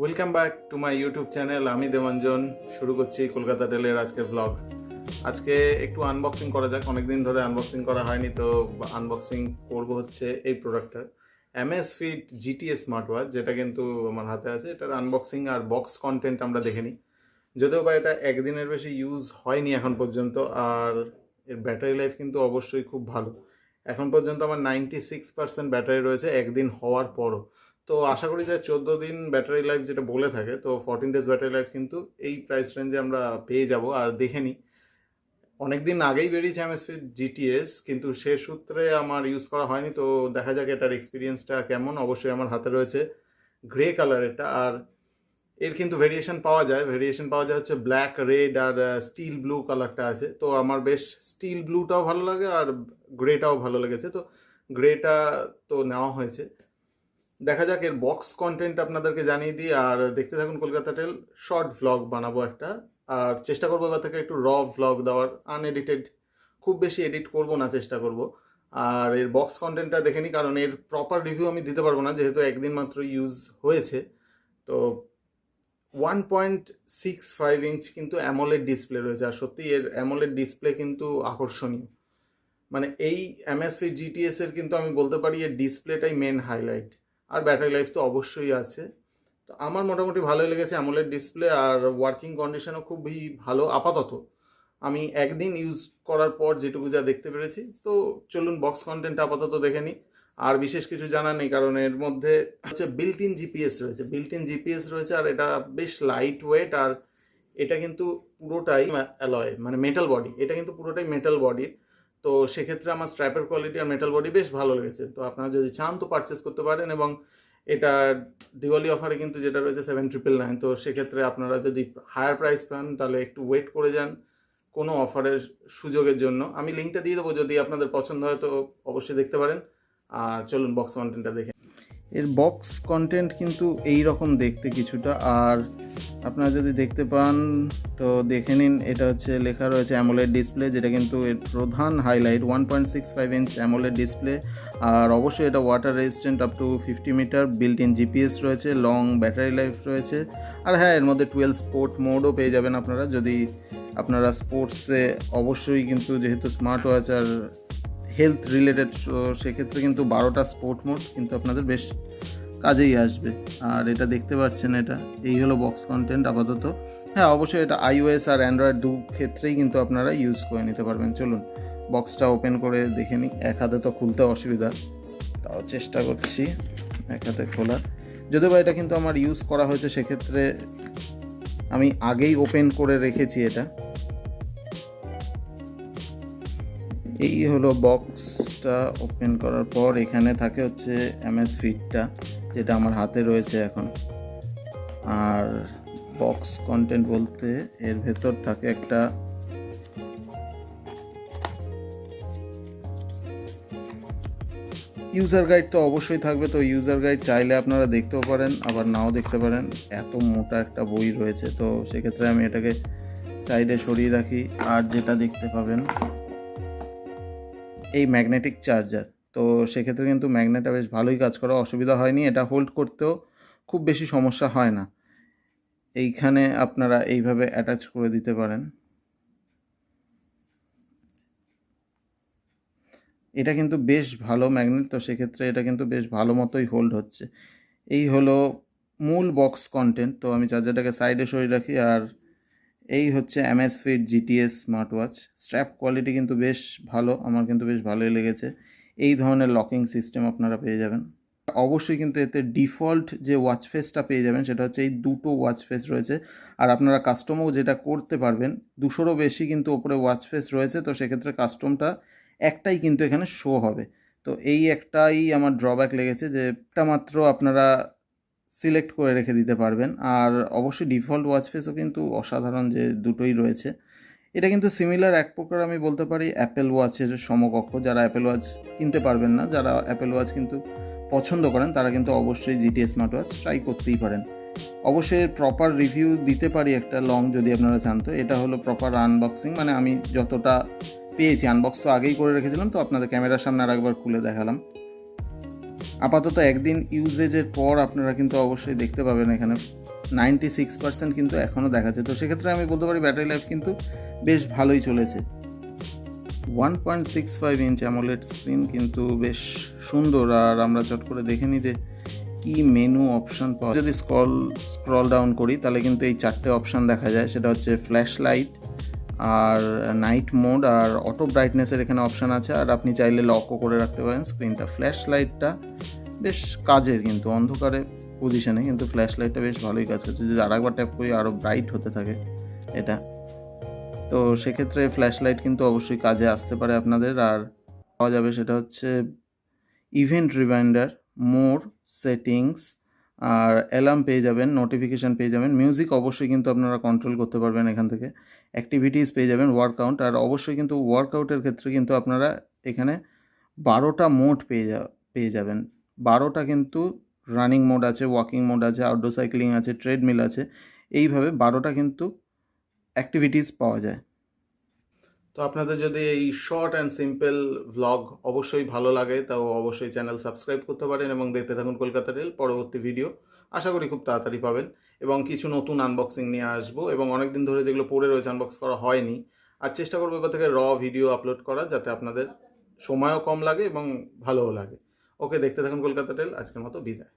Welcome back to my YouTube channel. আমি দেবাঞ্জন শুরু করছি কলকাতা টেলের আজকের ব্লগ। আজকে একটু আনবক্সিং করা যাক, অনেকদিন ধরে আনবক্সিং করা হয়নি, তো আনবক্সিং করব হচ্ছে এই প্রোডাক্টটার Amazfit GTS স্মার্ট ওয়াচ, যেটা কিন্তু আমার হাতে আছে। এটার আনবক্সিং আর বক্স কন্টেন্ট আমরা দেখে নিই। যদিও বা এটা একদিনের বেশি ইউজ হয়নি এখন পর্যন্ত, আর এর ব্যাটারি লাইফ কিন্তু অবশ্যই খুব ভালো। এখন পর্যন্ত আমার 96% ব্যাটারি রয়েছে একদিন হওয়ার পরও। তো আশা করি যে 14 দিন ব্যাটারি লাইফ যেটা বলে থাকে, তো 14 ডেজ ব্যাটারি লাইফ কিন্তু এই প্রাইস রেঞ্জে আমরা পেয়ে যাব। আর দেখে নিই, অনেকদিন আগেই বেরিয়েছে Amazfit GTS, কিন্তু সে সূত্রে আমার ইউজ করা হয়নি। তো দেখা যাক এটার এক্সপিরিয়েন্সটা কেমন। অবশ্যই আমার হাতে রয়েছে গ্রে কালার এটা, আর এর কিন্তু ভেরিয়েশন পাওয়া যায় হচ্ছে ব্ল্যাক, রেড আর স্টিল ব্লু কালারটা আছে। তো আমার বেশ স্টিল ব্লুটাও ভালো লাগে আর গ্রেটাও ভালো লেগেছে, তো গ্রেটা তো নেওয়া হয়েছে। দেখা যাক এর বক্স কন্টেন্ট আপনাদেরকে জানিয়ে দিই, আর দেখতে থাকুন কলকাতা টেল। শর্ট ভ্লগ বানাবো একটা, আর চেষ্টা করবো এবার থেকে একটু র ভ্লগ দেওয়ার, আনএডিটেড, খুব বেশি এডিট করব না, চেষ্টা করব। আর এর বক্স কন্টেন্টটা দেখে নিই, কারণ এর প্রপার রিভিউ আমি দিতে পারবো না যেহেতু একদিন মাত্র ইউজ হয়েছে। তো 1.65 ইঞ্চ কিন্তু অ্যামোলেড ডিসপ্লে রয়েছে, আর সত্যি এর অ্যামোলেড ডিসপ্লে কিন্তু আকর্ষণীয়। মানে এই Amazfit GTS এর কিন্তু আমি বলতে পারি এর ডিসপ্লেটাই মেন হাইলাইট। আর ব্যাটারি লাইফ তো অবশ্যই আছে। তো আমার মোটামুটি ভালোই লেগেছে অ্যামোলেড ডিসপ্লে, আর ওয়ার্কিং কন্ডিশনও খুবই ভালো আপাতত। আমি একদিন ইউজ করার পর যেটুকু যা দেখতে পেরেছি। তো চলুন বক্স কন্টেন্ট আপাতত দেখে নিই। আর বিশেষ কিছু জানা নেই, কারণ এর মধ্যে হচ্ছে বিল্ট ইন জিপিএস রয়েছে, আর এটা বেশ লাইট ওয়েট। আর এটা কিন্তু পুরোটাই অ্যালয়, মানে মেটাল বডি, এটা কিন্তু পুরোটাই মেটাল বডির। তো সেক্ষেত্রে আমার স্ট্র্যাপের কোয়ালিটি আর মেটাল বডি বেশ ভালো লেগেছে। তো আপনারা যদি চান তো পারচেস করতে পারেন, এবং এটা দিওয়ালি অফারে কিন্তু যেটা রয়েছে 7,999। তো সেক্ষেত্রে আপনারা যদি হায়ার প্রাইস পান তাহলে একটু ওয়েট করে যান কোনো অফারের সুযোগের জন্য। আমি লিঙ্কটা দিয়ে দেবো, যদি আপনাদের পছন্দ হয় তো অবশ্যই দেখতে পারেন। আর চলুন বক্স কন্টেন্টটা দেখে। এর বক্স কন্টেন্ট কিন্তু এই রকম দেখতে কিছুটা, আর আপনারা যদি দেখতে পান তো দেখে নিন। এটা হচ্ছে লেখা রয়েছে অ্যামোলেড ডিসপ্লে, যেটা কিন্তু এর প্রধান হাইলাইট। 1.65 ইঞ্চ অ্যামোলেড ডিসপ্লে, আর অবশ্যই এটা water resistant up to 50 metre. Built in GPS রয়েছে, লং ব্যাটারি লাইফ রয়েছে। আর হ্যাঁ, এর মধ্যে 12 স্পোর্ট মোডও পেয়ে যাবেন আপনারা, যদি আপনারা স্পোর্টসে অবশ্যই, কিন্তু যেহেতু স্মার্ট ওয়াচ আর হেলথ রিলেটেড, সেক্ষেত্রে কিন্তু 12টা স্পোর্ট মোড কিন্তু আপনাদের বেশ কাজেই আসবে। আর এটা দেখতে পাচ্ছেন, এটা এই হলো বক্স কন্টেন্ট আপাতত। হ্যাঁ, অবশ্যই এটা iOS আর অ্যান্ড্রয়েড দু ক্ষেত্রেই কিন্তু আপনারা ইউজ করে নিতে পারবেন। চলুন বক্সটা ওপেন করে দেখে নিই। এক হাতে তো খুলতে অসুবিধা, তাও চেষ্টা করছি এক হাতে খোলার। যদিও বা এটা কিন্তু আমার ইউজ করা হয়েছে, সেক্ষেত্রে আমি আগেই ওপেন করে রেখেছি এটা। এই হলো বক্সটা ওপেন করার পর। এখানে থাকে হচ্ছে Amazfitটা, যেটা আমার হাতে রয়েছে এখন। আর বক্স কন্টেন্ট বলতে এর ভেতর থাকে একটা ইউজার গাইড, তো অবশ্যই থাকবে। তো ইউজার গাইড চাইলে আপনারা দেখতেও পারেন, আবার নাও দেখতে পারেন। এত মোটা একটা বই রয়েছে, তো সেক্ষেত্রে আমি এটাকে সাইডে সরিয়ে রাখি। আর যেটা দেখতে পাবেন এই ম্যাগনেটিক চার্জার, তো সেক্ষেত্রে কিন্তু ম্যাগনেটটা বেশ ভালোই কাজ করে, অসুবিধা হয়নি। এটা হোল্ড করতেও খুব বেশি সমস্যা হয় না। এইখানে আপনারা এইভাবে অ্যাটাচ করে দিতে পারেন। এটা কিন্তু বেশ ভালো ম্যাগনেট, তো সেক্ষেত্রে এটা কিন্তু বেশ ভালো মতোই হোল্ড হচ্ছে। এই হলো মূল বক্স কন্টেন্ট। তো আমি চার্জারটাকে সাইডে সরিয়ে রাখি। আর এই হচ্ছে Amazfit GTS smart watch. Strap quality কিন্তু বেশ ভালো, আমার কিন্তু বেশ ভালোই লেগেছে। এই ধরনের লকিং সিস্টেম আপনারা পেয়ে যাবেন। অবশ্যই কিন্তু এতে ডিফল্ট যে ওয়াচ ফেসটা পেয়ে যাবেন, সেটা হচ্ছে এই দুটো ওয়াচ ফেস রয়েছে। আর আপনারা কাস্টমও যেটা করতে পারবেন, 200রও বেশি কিন্তু ওপরে ওয়াচ ফেস রয়েছে। তো সেক্ষেত্রে কাস্টমটা একটাই কিন্তু এখানে শো হবে। তো এই একটাই আমার ড্রব্যাক লেগেছে, যে একটা মাত্র আপনারা সিলেক্ট করে রেখে দিতে পারবেন। আর অবশ্যই ডিফল্ট ওয়াচ ফেসও কিন্তু অসাধারণ, যে দুটোই রয়েছে। এটা কিন্তু সিমিলার এক প্রকার আমি বলতে পারি অ্যাপেল ওয়াচের সমকক্ষ। যারা অ্যাপেল ওয়াচ কিনতে পারবেন না, যারা অ্যাপেল ওয়াচ কিন্তু পছন্দ করেন, তারা কিন্তু অবশ্যই GTS স্মার্ট ওয়াচ ট্রাই করতেই পারেন। অবশ্যই প্রপার রিভিউ দিতে পারি একটা লং, যদি আপনারা চান তো। এটা হলো প্রপার আনবক্সিং, মানে আমি যতটা পেয়েছি, আনবক্স তো আগেই করে রেখেছিলাম, তো আপনাদের ক্যামেরার সামনে আর একবার খুলে দেখালাম। আপাতত একদিন ইউজেজের পর আপনারা কিন্তু অবশ্যই দেখতে পাবেন এখানে 96% কিন্তু এখনও দেখাচ্ছে। তো সেক্ষেত্রে আমি বলতে পারি ব্যাটারি লাইফ কিন্তু বেশ ভালোই চলেছে। 1.65 ইঞ্চ অ্যামোলেড স্ক্রিন কিন্তু বেশ সুন্দর। আর আমরা চট করে দেখে নিই যে কি মেনু অপশান পাওয়া। যদি স্ক্রল ডাউন করি তাহলে কিন্তু এই 4টে অপশান দেখা যায়। সেটা হচ্ছে ফ্ল্যাশ লাইট, আর নাইট মোড, আর অটো ব্রাইটনেসের এখানে অপশান আছে। আর আপনি চাইলে লকও করে রাখতে পারেন স্ক্রিনটা। ফ্ল্যাশ লাইটটা বেশ কাজের, কিন্তু অন্ধকারে পজিশনে কিন্তু ফ্ল্যাশ লাইটটা বেশ ভালোই কাজ করছে। যদি আরেকবার ট্যাপ করি আরও ব্রাইট হতে থাকে এটা। তো সেক্ষেত্রে ফ্ল্যাশ লাইট কিন্তু অবশ্যই কাজে আসতে পারে আপনাদের। আর পাওয়া যাবে সেটা হচ্ছে ইভেন্ট রিমাইন্ডার, মোর, সেটিংস, আর অ্যালার্ম পেয়ে যাবেন, নোটিফিকেশান পেয়ে যাবেন। মিউজিক অবশ্যই কিন্তু আপনারা কন্ট্রোল করতে পারবেন এখান থেকে। অ্যাক্টিভিটিস পেয়ে যাবেন, ওয়ার্কআউট। আর অবশ্যই কিন্তু ওয়ার্কআউটের ক্ষেত্রে কিন্তু আপনারা এখানে 12টা মোড পেয়ে যাবেন। 12টা কিন্তু রানিং মোড আছে, ওয়াকিং মোড আছে, আউটডোর সাইক্লিং আছে, ট্রেডমিল আছে। এইভাবে 12টা কিন্তু অ্যাক্টিভিটিস পাওয়া যায়। তো আপনাদের যদি এই শর্ট অ্যান্ড সিম্পল ভ্লগ অবশ্যই ভালো লাগে, তাও অবশ্যই চ্যানেল সাবস্ক্রাইব করতে পারেন এবং দেখতে থাকুন কলকাতা রেল। পরবর্তী ভিডিও আশা করি খুব তাড়াতাড়ি পাবেন এবং কিছু নতুন আনবক্সিং নিয়ে আসবো। এবং অনেক দিন ধরে যেগুলো পড়ে রয়েছে আনবক্স করা হয়নি, আর চেষ্টা করবো এবার থেকে ভিডিও আপলোড করা, যাতে আপনাদের সময়ও কম লাগে এবং ভালোও লাগে। ওকে, দেখতে থাকুন কলকাতা রেল। আজকের মতো বিদায়।